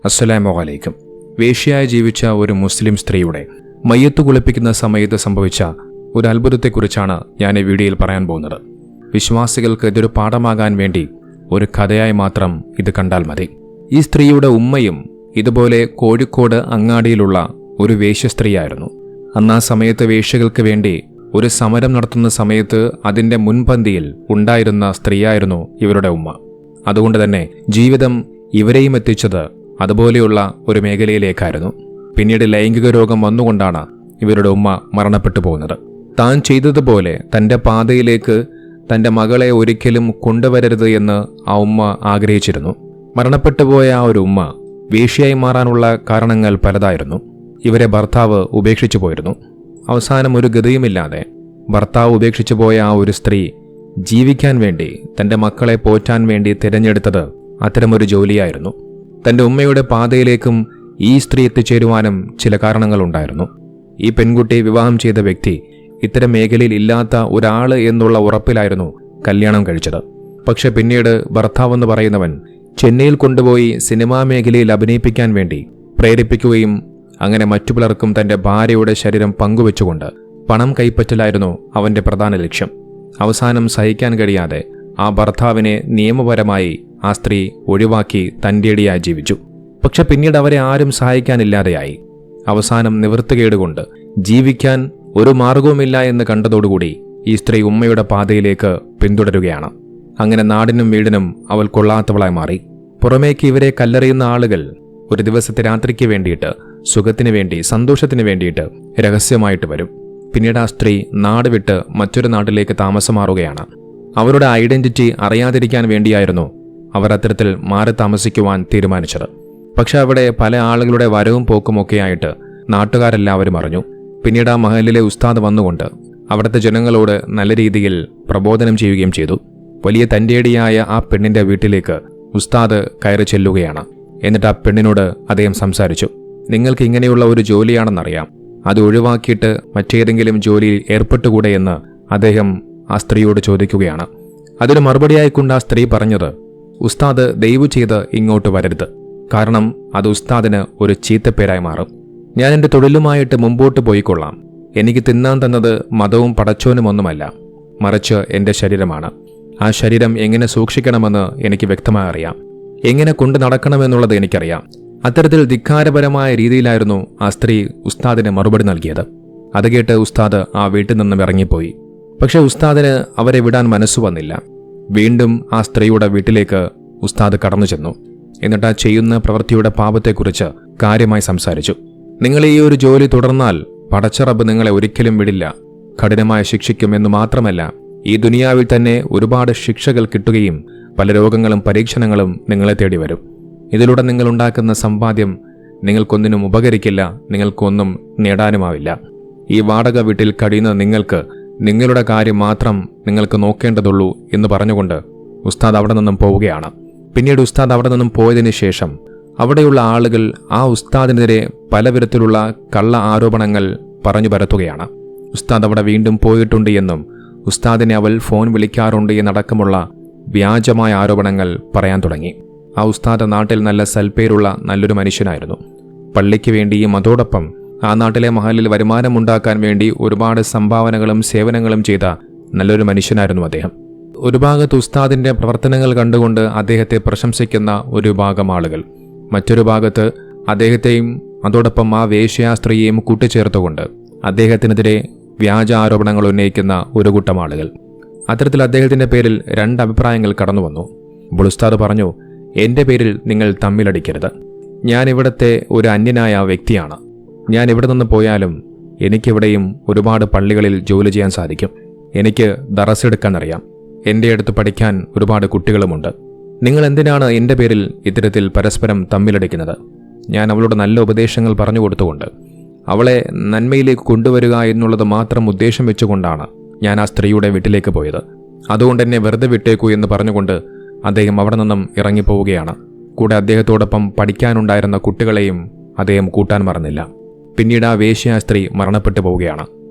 അസ്സലാമു അലൈക്കും. വേശ്യയായി ജീവിച്ച ഒരു മുസ്ലിം സ്ത്രീയുടെ മയ്യത്ത് കുളിപ്പിക്കുന്ന സമയത്ത് സംഭവിച്ച ഒരു അത്ഭുതത്തെക്കുറിച്ചാണ് ഞാൻ ഈ വീഡിയോയിൽ പറയാൻ പോകുന്നത്. വിശ്വാസികൾക്ക് ഇതൊരു പാഠമാകാൻ വേണ്ടി ഒരു കഥയായി മാത്രം ഇത് കണ്ടാൽ മതി. ഈ സ്ത്രീയുടെ ഉമ്മയും ഇതുപോലെ കോഴിക്കോട് അങ്ങാടിയിലുള്ള ഒരു വേശ്യ സ്ത്രീയായിരുന്നു. അന്ന് ആ സമയത്ത് വേശ്യകൾക്ക് വേണ്ടി ഒരു സമരം നടത്തുന്ന സമയത്ത് അതിൻ്റെ മുൻപന്തിയിൽ ഉണ്ടായിരുന്ന സ്ത്രീയായിരുന്നു ഇവരുടെ ഉമ്മ. അതുകൊണ്ട് തന്നെ ജീവിതം ഇവരെയും എത്തിച്ചത് അതുപോലെയുള്ള ഒരു മേഖലയിലേക്കായിരുന്നു. പിന്നീട് ലൈംഗിക രോഗം വന്നുകൊണ്ടാണ് ഇവരുടെ ഉമ്മ മരണപ്പെട്ടു പോകുന്നത്. താൻ ചെയ്തതുപോലെ തൻ്റെ പാതയിലേക്ക് തൻ്റെ മകളെ ഒരിക്കലും കൊണ്ടുവരരുത് എന്ന് ആ ഉമ്മ ആഗ്രഹിച്ചിരുന്നു. മരണപ്പെട്ടുപോയ ആ ഒരു ഉമ്മ വേശ്യയായി മാറാനുള്ള കാരണങ്ങൾ പലതായിരുന്നു. ഇവരെ ഭർത്താവ് ഉപേക്ഷിച്ചു പോയിരുന്നു. അവസാനം ഒരു ഗതിയുമില്ലാതെ ഭർത്താവ് ഉപേക്ഷിച്ചു പോയ ആ ഒരു സ്ത്രീ ജീവിക്കാൻ വേണ്ടി തൻ്റെ മക്കളെ പോറ്റാൻ വേണ്ടി തിരഞ്ഞെടുത്തത് അത്തരമൊരു ജോലിയായിരുന്നു. തൻ്റെ ഉമ്മയുടെ പാതയിലേക്കും ഈ സ്ത്രീ എത്തിച്ചേരുവാനും ചില കാരണങ്ങളുണ്ടായിരുന്നു. ഈ പെൺകുട്ടി വിവാഹം ചെയ്ത വ്യക്തി ഇത്തരം മേഖലയിൽ ഇല്ലാത്ത ഒരാൾ എന്നുള്ള ഉറപ്പിലായിരുന്നു കല്യാണം കഴിച്ചത്. പക്ഷെ പിന്നീട് ഭർത്താവെന്ന് പറയുന്നവൻ ചെന്നൈയിൽ കൊണ്ടുപോയി സിനിമാ മേഖലയിൽ അഭിനയിപ്പിക്കാൻ വേണ്ടി പ്രേരിപ്പിക്കുകയും അങ്ങനെ മറ്റു പലർക്കും തൻ്റെ ഭാര്യയുടെ ശരീരം പങ്കുവെച്ചുകൊണ്ട് പണം കൈപ്പറ്റലായിരുന്നു അവൻ്റെ പ്രധാന ലക്ഷ്യം. അവസാനം സഹിക്കാൻ കഴിയാതെ ആ ഭർത്താവിനെ നിയമപരമായി ആ സ്ത്രീ ഒഴിവാക്കി തൻ്റെടിയായി ജീവിച്ചു. പക്ഷെ പിന്നീട് അവരെ ആരും സഹായിക്കാനില്ലാതെയായി. അവസാനം നിവൃത്തികേടുകൊണ്ട് ജീവിക്കാൻ ഒരു മാർഗവുമില്ല എന്ന് കണ്ടതോടുകൂടി ഈ സ്ത്രീ ഉമ്മയുടെ പാതയിലേക്ക് പിന്തുടരുകയാണ്. അങ്ങനെ നാടിനും വീടിനും അവൾ കൊള്ളാത്തവളായി മാറി. പുറമേക്ക് ഇവരെ കല്ലെറിയുന്ന ആളുകൾ ഒരു ദിവസത്തെ രാത്രിക്ക് വേണ്ടിയിട്ട്, സുഖത്തിന് വേണ്ടി, സന്തോഷത്തിന് വേണ്ടിയിട്ട് രഹസ്യമായിട്ട് വരും. പിന്നീട് ആ സ്ത്രീ നാട് വിട്ട് മറ്റൊരു നാട്ടിലേക്ക് താമസം മാറുകയാണ്. അവരുടെ ഐഡന്റിറ്റി അറിയാതിരിക്കാൻ വേണ്ടിയായിരുന്നു അവർ അത്തരത്തിൽ മാറി താമസിക്കുവാൻ തീരുമാനിച്ചത്. പക്ഷെ അവിടെ പല ആളുകളുടെ വരവും പോക്കുമൊക്കെയായിട്ട് നാട്ടുകാരെല്ലാവരും അറിഞ്ഞു. പിന്നീട് ആ മഹലിലെ ഉസ്താദ് വന്നുകൊണ്ട് അവിടുത്തെ ജനങ്ങളോട് നല്ല രീതിയിൽ പ്രബോധനം ചെയ്യുകയും ചെയ്തു. വലിയ തൻ്റെടിയായ ആ പെണ്ണിന്റെ വീട്ടിലേക്ക് ഉസ്താദ് കയറി ചെല്ലുകയാണ്. എന്നിട്ട് ആ പെണ്ണിനോട് അദ്ദേഹം സംസാരിച്ചു. നിങ്ങൾക്ക് ഇങ്ങനെയുള്ള ഒരു ജോലിയാണെന്നറിയാം, അത് ഒഴിവാക്കിയിട്ട് മറ്റേതെങ്കിലും ജോലിയിൽ ഏർപ്പെട്ടുകൂടെ എന്ന് അദ്ദേഹം ആ സ്ത്രീയോട് ചോദിക്കുകയാണ്. അതിന് മറുപടിയായിക്കൊണ്ട് ആ സ്ത്രീ പറഞ്ഞത്, ഉസ്താദ് ദയവ് ചെയ്ത് ഇങ്ങോട്ട് വരരുത്, കാരണം അത് ഉസ്താദിന് ഒരു ചീത്തപ്പേരായി മാറും. ഞാൻ എൻ്റെ തൊഴിലുമായിട്ട് മുമ്പോട്ട് പോയിക്കൊള്ളാം. എനിക്ക് തിന്നാൻ തന്നത് മതവും പടച്ചോനും ഒന്നുമല്ല, മറിച്ച് എൻ്റെ ശരീരമാണ്. ആ ശരീരം എങ്ങനെ സൂക്ഷിക്കണമെന്ന് എനിക്ക് വ്യക്തമായി അറിയാം, എങ്ങനെ കൊണ്ടു നടക്കണമെന്നുള്ളത് എനിക്കറിയാം. അത്തരത്തിൽ ധിക്കാരപരമായ രീതിയിലായിരുന്നു ആ സ്ത്രീ ഉസ്താദിന് മറുപടി നൽകിയത്. അത് കേട്ട് ഉസ്താദ് ആ വീട്ടിൽ നിന്നും ഇറങ്ങിപ്പോയി. പക്ഷെ ഉസ്താദിന് അവരെ വിടാൻ മനസ്സു വന്നില്ല. വീണ്ടും ആ സ്ത്രീയുടെ വീട്ടിലേക്ക് ഉസ്താദ് കടന്നു ചെന്നു. എന്നിട്ട് ആ ചെയ്യുന്ന പ്രവൃത്തിയുടെ പാപത്തെക്കുറിച്ച് കാര്യമായി സംസാരിച്ചു. നിങ്ങൾ ഈ ഒരു ജോലി തുടർന്നാൽ പടച്ചറബ് നിങ്ങളെ ഒരിക്കലും വിടില്ല, കഠിനമായ ശിക്ഷിക്കും എന്ന് മാത്രമല്ല, ഈ ദുനിയാവിൽ തന്നെ ഒരുപാട് ശിക്ഷകൾ കിട്ടുകയും പല രോഗങ്ങളും പരീക്ഷണങ്ങളും നിങ്ങളെ തേടി വരും. ഇതിലൂടെ നിങ്ങൾ ഉണ്ടാക്കുന്ന സമ്പാദ്യം നിങ്ങൾക്കൊന്നിനും ഉപകരിക്കില്ല, നിങ്ങൾക്കൊന്നും നേടാനുമാവില്ല. ഈ വാടക വീട്ടിൽ കഴിയുന്ന നിങ്ങൾക്ക് നിങ്ങളുടെ കാര്യം മാത്രം നിങ്ങൾക്ക് നോക്കേണ്ടതുള്ളൂ എന്ന് പറഞ്ഞുകൊണ്ട് ഉസ്താദ് അവിടെ നിന്നും പോവുകയാണ്. പിന്നീട് ഉസ്താദ് അവിടെ നിന്നും പോയതിനു ശേഷം അവിടെയുള്ള ആളുകൾ ആ ഉസ്താദിനെതിരെ പലവിധത്തിലുള്ള കള്ള ആരോപണങ്ങൾ പറഞ്ഞു പരത്തുകയാണ്. ഉസ്താദ് അവിടെ വീണ്ടും പോയിട്ടുണ്ട് എന്നും ഉസ്താദിനെ അവൾ ഫോൺ വിളിക്കാറുണ്ട് എന്നടക്കമുള്ള വ്യാജമായ ആരോപണങ്ങൾ പറയാൻ തുടങ്ങി. ആ ഉസ്താദ് നാട്ടിൽ നല്ല സൽപ്പേരുള്ള നല്ലൊരു മനുഷ്യനായിരുന്നു. പള്ളിക്ക് വേണ്ടിയും അതോടൊപ്പം ആ നാട്ടിലെ മഹലിൽ വരുമാനമുണ്ടാക്കാൻ വേണ്ടി ഒരുപാട് സംഭാവനകളും സേവനങ്ങളും ചെയ്ത നല്ലൊരു മനുഷ്യനായിരുന്നു അദ്ദേഹം. ഒരു ഭാഗത്ത് ഉസ്താദിന്റെ പ്രവർത്തനങ്ങൾ കണ്ടുകൊണ്ട് അദ്ദേഹത്തെ പ്രശംസിക്കുന്ന ഒരു വിഭാഗം ആളുകൾ, മറ്റൊരു ഭാഗത്ത് അദ്ദേഹത്തെയും അതോടൊപ്പം ആ വേശ്യാ സ്ത്രീയെയും കൂട്ടിച്ചേർത്തുകൊണ്ട് അദ്ദേഹത്തിനെതിരെ വ്യാജ ആരോപണങ്ങൾ ഉന്നയിക്കുന്ന ഒരു കൂട്ടം ആളുകൾ. അത്തരത്തിൽ അദ്ദേഹത്തിന്റെ പേരിൽ രണ്ട് അഭിപ്രായങ്ങൾ കടന്നു വന്നു. അപ്പോൾ ഉസ്താദ് പറഞ്ഞു, എൻ്റെ പേരിൽ നിങ്ങൾ തമ്മിലടിക്കരുത്. ഞാൻ ഇവിടുത്തെ ഒരു അന്യനായ വ്യക്തിയാണ്. ഞാൻ ഇവിടെ നിന്ന് പോയാലും എനിക്കിവിടെയും ഒരുപാട് പള്ളികളിൽ ജോലി ചെയ്യാൻ സാധിക്കും. എനിക്ക് ദറസെടുക്കാൻ അറിയാം. എൻ്റെ അടുത്ത് പഠിക്കാൻ ഒരുപാട് കുട്ടികളുമുണ്ട്. നിങ്ങൾ എന്തിനാണ് എൻ്റെ പേരിൽ ഇത്തരത്തിൽ പരസ്പരം തമ്മിലടിക്കുന്നത്? ഞാൻ അവളോട് നല്ല ഉപദേശങ്ങൾ പറഞ്ഞു കൊടുത്തുകൊണ്ട് അവളെ നന്മയിലേക്ക് കൊണ്ടുവരിക എന്നുള്ളത് മാത്രം ഉദ്ദേശം വെച്ചുകൊണ്ടാണ് ഞാൻ ആ സ്ത്രീയുടെ വീട്ടിലേക്ക് പോയത്. അതുകൊണ്ട് എന്നെ വെറുതെ വിട്ടേക്കൂ എന്ന് പറഞ്ഞുകൊണ്ട് അദ്ദേഹം അവിടെ നിന്നും ഇറങ്ങിപ്പോവുകയാണ്. കൂടെ അദ്ദേഹത്തോടൊപ്പം പഠിക്കാനുണ്ടായിരുന്ന കുട്ടികളെയും അദ്ദേഹം കൂട്ടാൻ മറന്നില്ല. പിന്നീട് ആ വേശ്യ സ്ത്രീ മരണപ്പെട്ടു പോവുകയാണ്.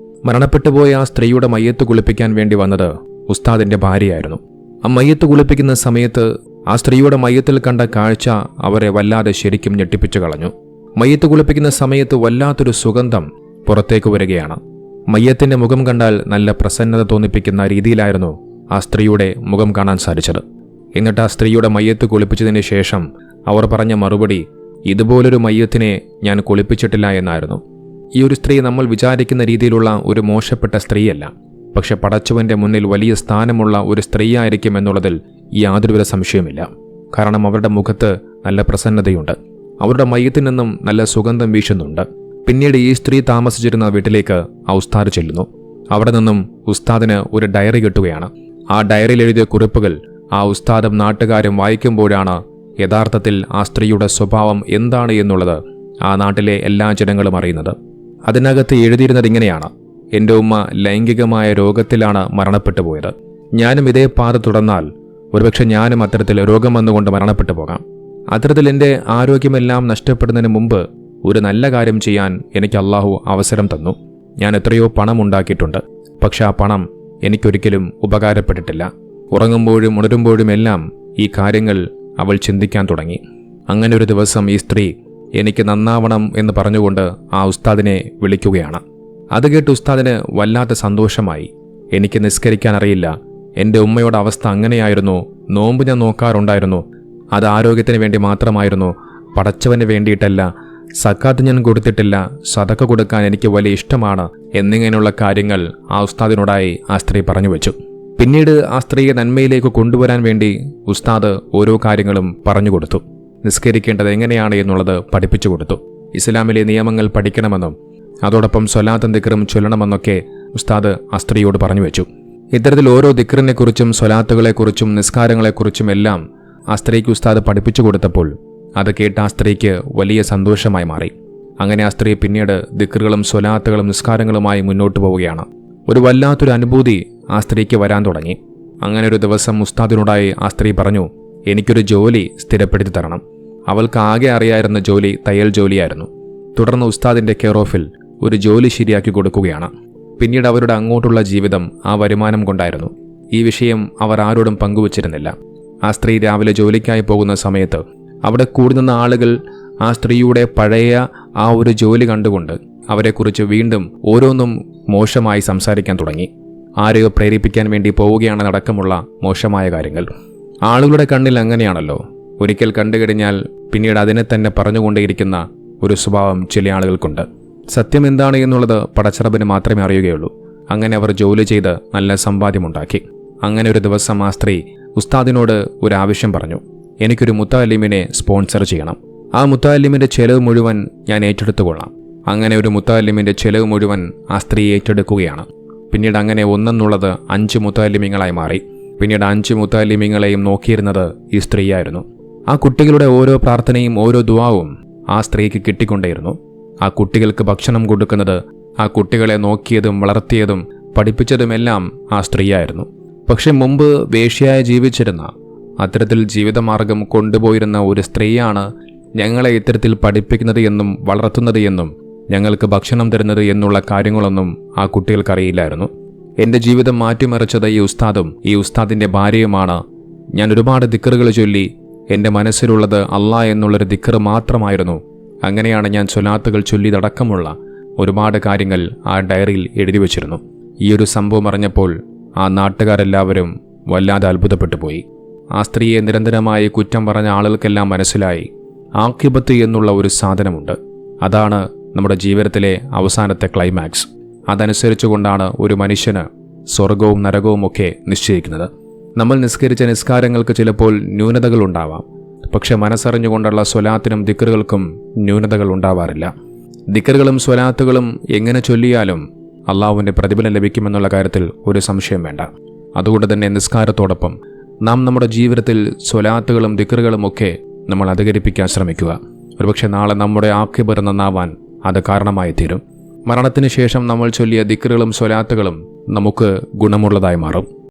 മരണപ്പെട്ടുപോയ ആ സ്ത്രീയുടെ മയ്യത്ത് കുളിപ്പിക്കാൻ വേണ്ടി വന്നത് ഉസ്താദിന്റെ ഭാര്യയായിരുന്നു. ആ മയ്യത്ത് കുളിപ്പിക്കുന്ന സമയത്ത് ആ സ്ത്രീയുടെ മയ്യത്തിൽ കണ്ട കാഴ്ച അവരെ വല്ലാതെ ശരിക്കും ഞെട്ടിപ്പിച്ചു കളഞ്ഞു. മയ്യത്ത് കുളിപ്പിക്കുന്ന സമയത്ത് വല്ലാത്തൊരു സുഗന്ധം പുറത്തേക്ക് വരികയാണ്. മയ്യത്തിന്റെ മുഖം കണ്ടാൽ നല്ല പ്രസന്നത തോന്നിപ്പിക്കുന്ന രീതിയിലായിരുന്നു ആ സ്ത്രീയുടെ മുഖം കാണാൻ സാധിച്ചത്. എന്നിട്ട് ആ സ്ത്രീയുടെ മയ്യത്ത് കുളിപ്പിച്ചതിന് ശേഷം അവർ പറഞ്ഞ മറുപടി, ഇതുപോലൊരു മയ്യത്തിനെ ഞാൻ കുളിപ്പിച്ചിട്ടില്ല എന്നായിരുന്നു. ഈ ഒരു സ്ത്രീ നമ്മൾ വിചാരിക്കുന്ന രീതിയിലുള്ള ഒരു മോശപ്പെട്ട സ്ത്രീയല്ല. പക്ഷെ പടച്ചവന്റെ മുന്നിൽ വലിയ സ്ഥാനമുള്ള ഒരു സ്ത്രീയായിരിക്കും എന്നുള്ളതിൽ യാതൊരുവിധ സംശയവുമില്ല. കാരണം അവരുടെ മുഖത്ത് നല്ല പ്രസന്നതയുണ്ട്. അവരുടെ മയ്യത്തിൽ നിന്നും നല്ല സുഗന്ധം വീശുന്നുണ്ട്. പിന്നീട് ഈ സ്ത്രീ താമസിച്ചിരുന്ന വീട്ടിലേക്ക് ആ ഉസ്താദ് ചെല്ലുന്നു. അവിടെ നിന്നും ഉസ്താദിന് ഒരു ഡയറി കിട്ടുകയാണ്. ആ ഡയറിയിൽ എഴുതിയ കുറിപ്പുകൾ ആ ഉസ്താദും നാട്ടുകാരും വായിക്കുമ്പോഴാണ് യഥാർത്ഥത്തിൽ ആ സ്ത്രീയുടെ സ്വഭാവം എന്താണ് എന്നുള്ളത് ആ നാട്ടിലെ എല്ലാ ജനങ്ങളും അറിയുന്നത്. അതിനകത്ത് എഴുതിയിരുന്നത് ഇങ്ങനെയാണ്: എൻ്റെ ഉമ്മ ലൈംഗികമായ രോഗത്തിലാണ് മരണപ്പെട്ടു പോയത്. ഞാനും ഇതേ പാത തുടർന്നാൽ ഒരുപക്ഷെ ഞാനും അത്തരത്തിൽ രോഗം വന്നുകൊണ്ട് മരണപ്പെട്ടു പോകാം. അത്തരത്തിൽ എൻ്റെ ആരോഗ്യമെല്ലാം നഷ്ടപ്പെടുന്നതിന് മുമ്പ് ഒരു നല്ല കാര്യം ചെയ്യാൻ എനിക്ക് അള്ളാഹു അവസരം തന്നു. ഞാൻ എത്രയോ പണം ഉണ്ടാക്കിയിട്ടുണ്ട്. പക്ഷെ ആ പണം എനിക്കൊരിക്കലും ഉപകാരപ്പെട്ടിട്ടില്ല. ഉറങ്ങുമ്പോഴും ഉണരുമ്പോഴും എല്ലാം ഈ കാര്യങ്ങൾ അവൾ ചിന്തിക്കാൻ തുടങ്ങി. അങ്ങനെ ഒരു ദിവസം ഈ സ്ത്രീ എനിക്ക് നന്നാവണം എന്ന് പറഞ്ഞുകൊണ്ട് ആ ഉസ്താദിനെ വിളിക്കുകയാണ്. അത് കേട്ട് ഉസ്താദിന് വല്ലാത്ത സന്തോഷമായി. എനിക്ക് നിസ്കരിക്കാൻ അറിയില്ല, എൻ്റെ ഉമ്മയുടെ അവസ്ഥ അങ്ങനെയായിരുന്നു, നോമ്പ് ഞാൻ നോക്കാറുണ്ടായിരുന്നു, അത് ആരോഗ്യത്തിന് വേണ്ടി മാത്രമായിരുന്നു, പടച്ചവന് വേണ്ടിയിട്ടല്ല, സക്കാത്ത് ഞാൻ കൊടുത്തിട്ടില്ല, സദക്ക കൊടുക്കാൻ എനിക്ക് വലിയ ഇഷ്ടമാണ് എന്നിങ്ങനെയുള്ള കാര്യങ്ങൾ ആ ഉസ്താദിനോടായി ആ സ്ത്രീ പറഞ്ഞു വെച്ചു. പിന്നീട് ആ സ്ത്രീയെ നന്മയിലേക്ക് കൊണ്ടുവരാൻ വേണ്ടി ഉസ്താദ് ഓരോ കാര്യങ്ങളും പറഞ്ഞു കൊടുത്തു. നിസ്കരിക്കേണ്ടത് എങ്ങനെയാണ് എന്നുള്ളത് പഠിപ്പിച്ചു കൊടുത്തു. ഇസ്ലാമിലെ നിയമങ്ങൾ പഠിക്കണമെന്നും അതോടൊപ്പം സ്വലാത്തും ദിക്റും ചൊല്ലണമെന്നൊക്കെ ഉസ്താദ് ആ സ്ത്രീയോട് പറഞ്ഞു വെച്ചു. ഇത്തരത്തിൽ ഓരോ ദിക്റിനെക്കുറിച്ചും സ്വലാത്തുകളെക്കുറിച്ചും നിസ്കാരങ്ങളെക്കുറിച്ചും എല്ലാം ആ സ്ത്രീക്ക് ഉസ്താദ് പഠിപ്പിച്ചു കൊടുത്തപ്പോൾ അത് കേട്ട ആ സ്ത്രീക്ക് വലിയ സന്തോഷമായി മാറി. അങ്ങനെ ആ സ്ത്രീ പിന്നീട് ദിക്റുകളും സ്വലാത്തുകളും നിസ്കാരങ്ങളുമായി മുന്നോട്ട് പോവുകയാണ്. ഒരു വല്ലാത്തൊരു അനുഭൂതി ആ സ്ത്രീക്ക് വരാൻ തുടങ്ങി. അങ്ങനെ ഒരു ദിവസം ഉസ്താദിനോടായി ആ സ്ത്രീ പറഞ്ഞു, എനിക്കൊരു ജോലി സ്ഥിരപ്പെടുത്തി തരണം. അവൾക്ക് ആകെ അറിയാവുന്ന ജോലി തയ്യൽ ജോലിയായിരുന്നു. തുടർന്ന് ഉസ്താദിന്റെ കെയർ ഓഫിൽ ഒരു ജോലി ശരിയാക്കി കൊടുക്കുകയാണ്. പിന്നീട് അവരുടെ അങ്ങോട്ടുള്ള ജീവിതം ആ വരുമാനം കൊണ്ടായിരുന്നു. ഈ വിഷയം അവർ ആരോടും പങ്കുവച്ചിരുന്നില്ല. ആ സ്ത്രീ രാവിലെ ജോലിക്കായി പോകുന്ന സമയത്ത് അവിടെ കൂടുന്ന ആളുകൾ ആ സ്ത്രീയുടെ പഴയ ആ ഒരു ജോലി കണ്ടുകൊണ്ട് അവരെക്കുറിച്ച് വീണ്ടും ഓരോന്നും മോശമായി സംസാരിക്കാൻ തുടങ്ങി. ആരെയോ പ്രേരിപ്പിക്കാൻ വേണ്ടി പോവുകയാണെന്നടക്കമുള്ള മോശമായ കാര്യങ്ങൾ. ആളുകളുടെ കണ്ണിൽ അങ്ങനെയാണല്ലോ, ഒരിക്കൽ കണ്ടുകഴിഞ്ഞാൽ പിന്നീട് അതിനെ തന്നെ പറഞ്ഞുകൊണ്ടേയിരിക്കുന്ന ഒരു സ്വഭാവം ചില ആളുകൾക്കുണ്ട്. സത്യം എന്താണ് എന്നുള്ളത് പടച്ചറബിന് മാത്രമേ അറിയുകയുള്ളൂ. അങ്ങനെ അവർ ജോലി ചെയ്ത് നല്ല സമ്പാദ്യമുണ്ടാക്കി. അങ്ങനെ ഒരു ദിവസം ആ സ്ത്രീ ഉസ്താദിനോട് ഒരു ആവശ്യം പറഞ്ഞു, എനിക്കൊരു മുത്തഅല്ലിമിനെ സ്പോൺസർ ചെയ്യണം. ആ മുത്തഅല്ലിമിന്റെ ചെലവ് മുഴുവൻ ഞാൻ ഏറ്റെടുത്തുകൊള്ളാം. അങ്ങനെ ഒരു മുത്തഅല്ലിമിന്റെ ചെലവ് മുഴുവൻ ആ സ്ത്രീ ഏറ്റെടുക്കുകയാണ്. പിന്നീട് അങ്ങനെ ഒന്നെന്നുള്ളത് 5 മുത്തഅല്ലിമിങ്ങളായി മാറി. പിന്നീട് 5 മുത്തഅല്ലിമിങ്ങളെയും നോക്കിയിരുന്നത് ഈ സ്ത്രീയായിരുന്നു. ആ കുട്ടികളുടെ ഓരോ പ്രാർത്ഥനയും ഓരോ ദുആവും ആ സ്ത്രീക്ക് കിട്ടിക്കൊണ്ടേയിരുന്നു. ആ കുട്ടികൾക്ക് ഭക്ഷണം കൊടുക്കുന്നത്, ആ കുട്ടികളെ നോക്കിയതും വളർത്തിയതും പഠിപ്പിച്ചതുമെല്ലാം ആ സ്ത്രീയായിരുന്നു. പക്ഷെ മുമ്പ് വേശ്യയായി ജീവിച്ചിരുന്ന, അത്തരത്തിൽ ജീവിതമാർഗം കൊണ്ടുപോയിരുന്ന ഒരു സ്ത്രീയാണ് ഞങ്ങളെ ഇത്തരത്തിൽ പഠിപ്പിക്കുന്നത് എന്നും വളർത്തുന്നത് എന്നും ഞങ്ങൾക്ക് ഭക്ഷണം തരുന്നത് എന്നുള്ള കാര്യങ്ങളൊന്നും ആ കുട്ടികൾക്കറിയില്ലായിരുന്നു. എൻ്റെ ജീവിതം മാറ്റിമറിച്ചത് ഈ ഉസ്താദും ഈ ഉസ്താദിൻ്റെ ഭാര്യയുമാണ്. ഞാൻ ഒരുപാട് ദിക്റുകൾ ചൊല്ലി, എൻ്റെ മനസ്സിലുള്ളത് അള്ളാ എന്നുള്ളൊരു ദിക്റ് മാത്രമായിരുന്നു. അങ്ങനെയാണ് ഞാൻ സ്വലാത്തുകൾ ചൊല്ലിയതടക്കമുള്ള ഒരുപാട് കാര്യങ്ങൾ ആ ഡയറിയിൽ എഴുതി വച്ചിരുന്നു. ഈ ഒരു സംഭവം അറിഞ്ഞപ്പോൾ ആ നാട്ടുകാരെല്ലാവരും വല്ലാതെ അത്ഭുതപ്പെട്ടു പോയി. ആ സ്ത്രീയെ നിരന്തരമായി കുറ്റം പറഞ്ഞ ആളുകൾക്കെല്ലാം മനസ്സിലായി, ആഖിബത്ത് എന്നുള്ള ഒരു സാധനമുണ്ട്. അതാണ് നമ്മുടെ ജീവിതത്തിലെ അവസാനത്തെ ക്ലൈമാക്സ്. അതനുസരിച്ചുകൊണ്ടാണ് ഒരു മനുഷ്യന് സ്വർഗവും നരകവും ഒക്കെ നിശ്ചയിക്കുന്നത്. നമ്മൾ നിസ്കരിച്ച നിസ്കാരങ്ങൾക്ക് ചിലപ്പോൾ ന്യൂനതകൾ ഉണ്ടാവാം. പക്ഷെ മനസ്സറിഞ്ഞുകൊണ്ടുള്ള സ്വലാത്തിനും ദിക്റുകൾക്കും ന്യൂനതകൾ ഉണ്ടാവാറില്ല. ദിക്റുകളും സ്വലാത്തുകളും എങ്ങനെ ചൊല്ലിയാലും അള്ളാഹുവിൻ്റെ പ്രതിഫലം ലഭിക്കുമെന്നുള്ള കാര്യത്തിൽ ഒരു സംശയം വേണ്ട. അതുകൊണ്ട് തന്നെ നിസ്കാരത്തോടൊപ്പം നാം നമ്മുടെ ജീവിതത്തിൽ സ്വലാത്തുകളും ദിക്റുകളും ഒക്കെ നമ്മൾ അധികരിപ്പിക്കാൻ ശ്രമിക്കുക. ഒരുപക്ഷെ നാളെ നമ്മുടെ ആഖിബത്ത് നന്നാവാൻ അത് കാരണമായി തീരും. മരണത്തിന് ശേഷം നമ്മൾ ചൊല്ലിയ ദിക്റുകളും സ്വലാത്തുകളും നമുക്ക് ഗുണമുള്ളതായി മാറും.